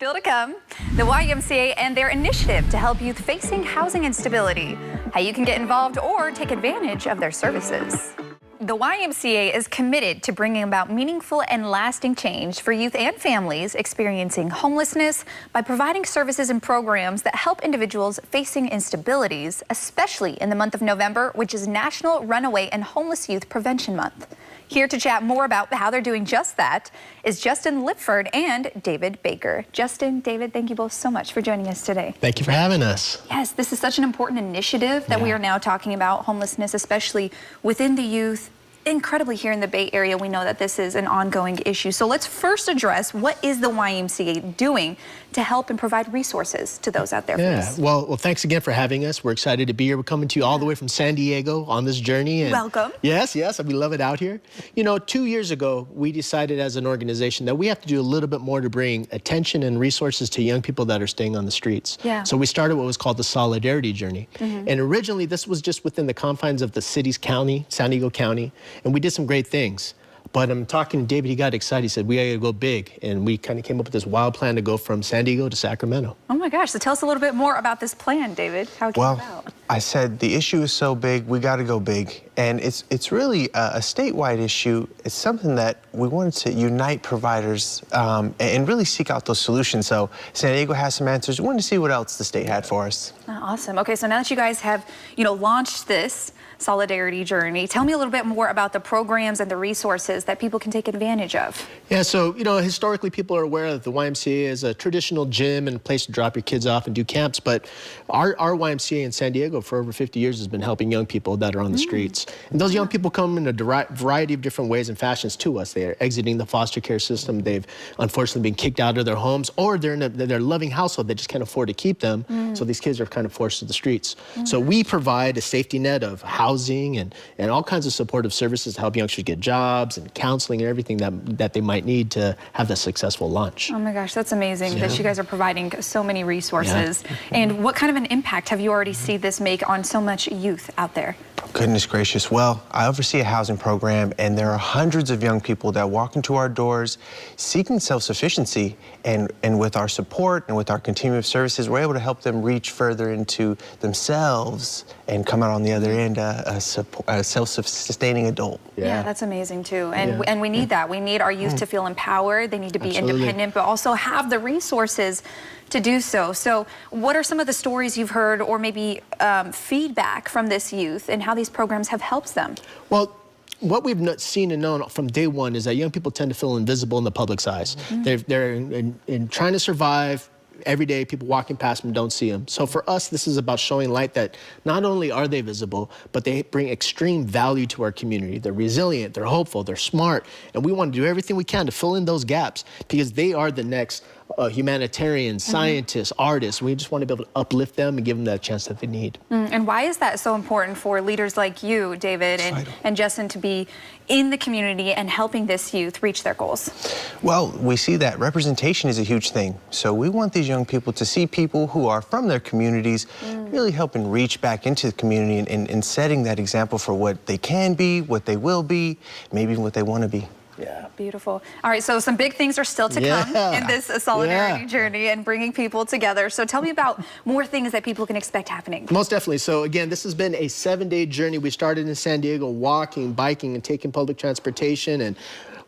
Still to come, the YMCA and their initiative to help youth facing housing instability, how you can get involved or take advantage of their services. The YMCA is committed to bringing about meaningful and lasting change for youth and families experiencing homelessness by providing services and programs that help individuals facing instabilities, especially in the month of November, which is National Runaway and Homeless Youth Prevention Month. Here to chat more about how they're doing just that is Justin Lipford and David Baker. Justin, David, thank you both so much for joining us today. Thank you for having us. Yes, this is such an important initiative that we are now talking about, homelessness, especially within the youth. Incredibly here in the Bay Area, we know that this is an ongoing issue. So let's first address what is the YMCA doing to help and provide resources to those out there. Well, thanks again for having us. We're excited to be here. We're coming to you all the way from San Diego on this journey. And welcome. Yes, we love it out here. You know, 2 years ago, we decided as an organization that we have to do a little bit more to bring attention and resources to young people that are staying on the streets. So we started what was called the Solidarity Journey. And originally, this was just within the confines of the city's county, San Diego County. And we did some great things. But I'm talking to David, he got excited. He said, we gotta go big. And we kind of came up with this wild plan to go from San Diego to Sacramento. Oh my gosh, so tell us a little bit more about this plan, David. How it came about. I said the issue is so big, we gotta go big. And it's really a statewide issue. It's something that we wanted to unite providers and really seek out those solutions. So San Diego has some answers. We wanted to see what else the state had for us. Awesome. Okay, so now that you guys have, launched this Solidarity Journey, tell me a little bit more about the programs and the resources that people can take advantage of. Yeah, so, historically people are aware that the YMCA is a traditional gym and place to drop your kids off and do camps, but our YMCA in San Diego for over 50 years has been helping young people that are on the streets. And those young people come in a variety of different ways and fashions to us. They are exiting the foster care system. They've unfortunately been kicked out of their homes, or they're in their loving household. They just can't afford to keep them. So these kids are kind of forced to the streets. So we provide a safety net of housing and all kinds of supportive services to help youngsters get jobs and counseling and everything that they might need to have that successful launch. Oh my gosh, that's amazing that you guys are providing so many resources. And what kind of an impact have you already seen this make on so much youth out there? Goodness gracious. Well, I oversee a housing program, and there are hundreds of young people that walk into our doors seeking self-sufficiency, and with our support and with our continuum of services, we're able to help them reach further into themselves and come out on the other end a self-sustaining adult. Yeah, that's amazing too. And we need that. We need our youth to feel empowered. They need to be independent, but also have the resources to do so. So what are some of the stories you've heard, or maybe feedback from this youth and how these programs have helped them? Well, what we've seen and known from day one is that young people tend to feel invisible in the public's eyes. They're in trying to survive. Every day, people walking past them don't see them. So for us, this is about showing light that not only are they visible, but they bring extreme value to our community. They're resilient, they're hopeful, they're smart, and we want to do everything we can to fill in those gaps because they are the next humanitarians, scientists, artists. We just want to be able to uplift them and give them that chance that they need. And why is that so important for leaders like you, David, and Justin, to be in the community and helping this youth reach their goals? Well, we see that representation is a huge thing. So we want these young people to see people who are from their communities really helping reach back into the community and setting that example for what they can be, what they will be, maybe even what they want to be. Yeah. Beautiful. All right, so some big things are still to come in this Solidarity Journey and bringing people together. So tell me about more things that people can expect happening. Most definitely. So again, this has been a 7-day journey. We started in San Diego walking, biking, and taking public transportation, and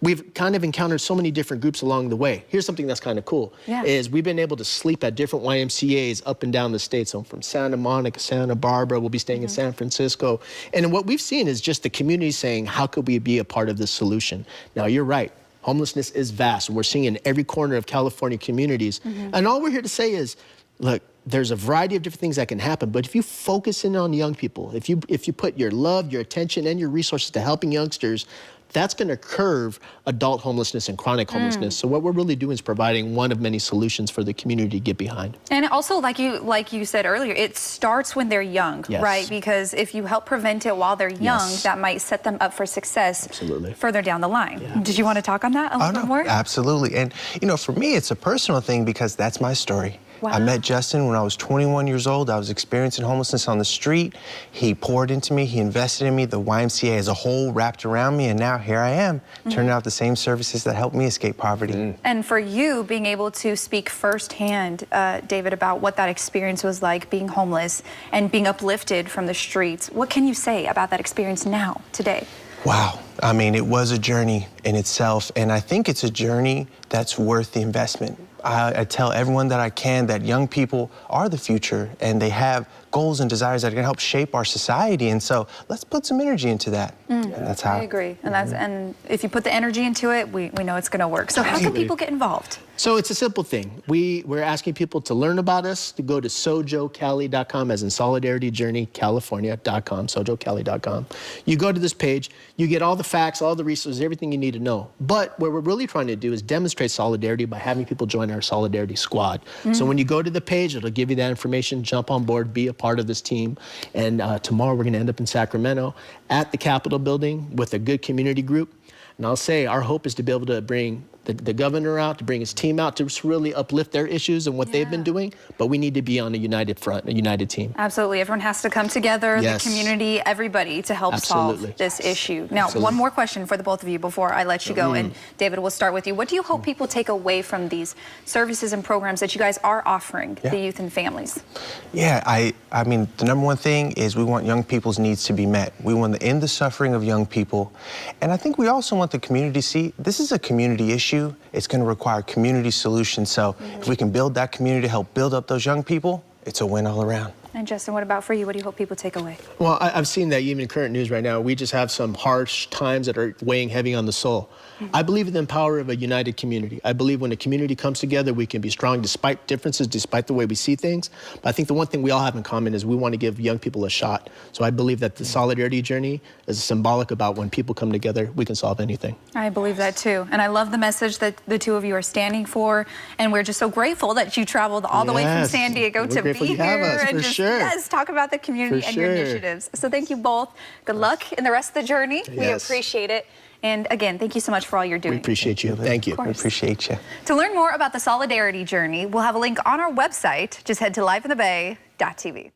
we've kind of encountered so many different groups along the way. Here's something that's kind of cool, is we've been able to sleep at different YMCAs up and down the state. So from Santa Monica, Santa Barbara, we'll be staying in San Francisco. And what we've seen is just the community saying, how could we be a part of this solution? Now, you're right. Homelessness is vast, and we're seeing it in every corner of California communities. And all we're here to say is, look, there's a variety of different things that can happen, but if you focus in on young people, if you put your love, your attention, and your resources to helping youngsters, that's going to curb adult homelessness and chronic homelessness. So what we're really doing is providing one of many solutions for the community to get behind. And also, like you said earlier, it starts when they're young, right? Because if you help prevent it while they're young, that might set them up for success further down the line. Did you want to talk on that a little bit more? Absolutely. And, for me, it's a personal thing because that's my story. Wow. I met Justin when I was 21 years old. I was experiencing homelessness on the street. He poured into me, he invested in me, the YMCA as a whole wrapped around me, and now here I am, turning out the same services that helped me escape poverty. And for you, being able to speak firsthand, David, about what that experience was like being homeless and being uplifted from the streets, what can you say about that experience now, today? Wow. I mean, it was a journey in itself, and I think it's a journey that's worth the investment. I tell everyone that I can that young people are the future, and they have goals and desires that are going to help shape our society, and so let's put some energy into that. And that's how I agree, and and if you put the energy into it, we know it's going to work. So how can people get involved? So it's a simple thing. We're asking people to learn about us, to go to sojocali.com, as in Solidarity Journey California.com, sojocali.com. You go to this page, you get all the facts, all the resources, everything you need to know. But what we're really trying to do is demonstrate solidarity by having people join our Solidarity Squad. So when you go to the page, it'll give you that information, jump on board, be a part of this team. And tomorrow we're gonna end up in Sacramento at the Capitol building with a good community group. And I'll say our hope is to be able to bring the governor out, to bring his team out, to just really uplift their issues and what they've been doing. But we need to be on a united front, a united team. Absolutely. Everyone has to come together, Yes. the community, everybody, to help solve this issue. Now, one more question for the both of you before I let you go. And David, we'll start with you. What do you hope people take away from these services and programs that you guys are offering the youth and families? Yeah, I mean, the number one thing is we want young people's needs to be met. We want to end the suffering of young people. And I think we also want the community to see this is a community issue. It's going to require community solutions. So if we can build that community to help build up those young people, it's a win all around. And Justin, what about for you? What do you hope people take away? Well, I've seen that even in current news right now. We just have some harsh times that are weighing heavy on the soul. I believe in the power of a united community. I believe when a community comes together, we can be strong despite differences, despite the way we see things. But I think the one thing we all have in common is we want to give young people a shot. So I believe that the Solidarity Journey is symbolic about when people come together, we can solve anything. I believe that too. And I love the message that the two of you are standing for. And we're just so grateful that you traveled all the way from San Diego to be here and just talk about the community and your initiatives. So thank you both. Good luck in the rest of the journey. We appreciate it. And again, thank you so much for all you're doing. We appreciate you. Thank you. We appreciate you. To learn more about the Solidarity Journey, we'll have a link on our website. Just head to liveinthebay.tv.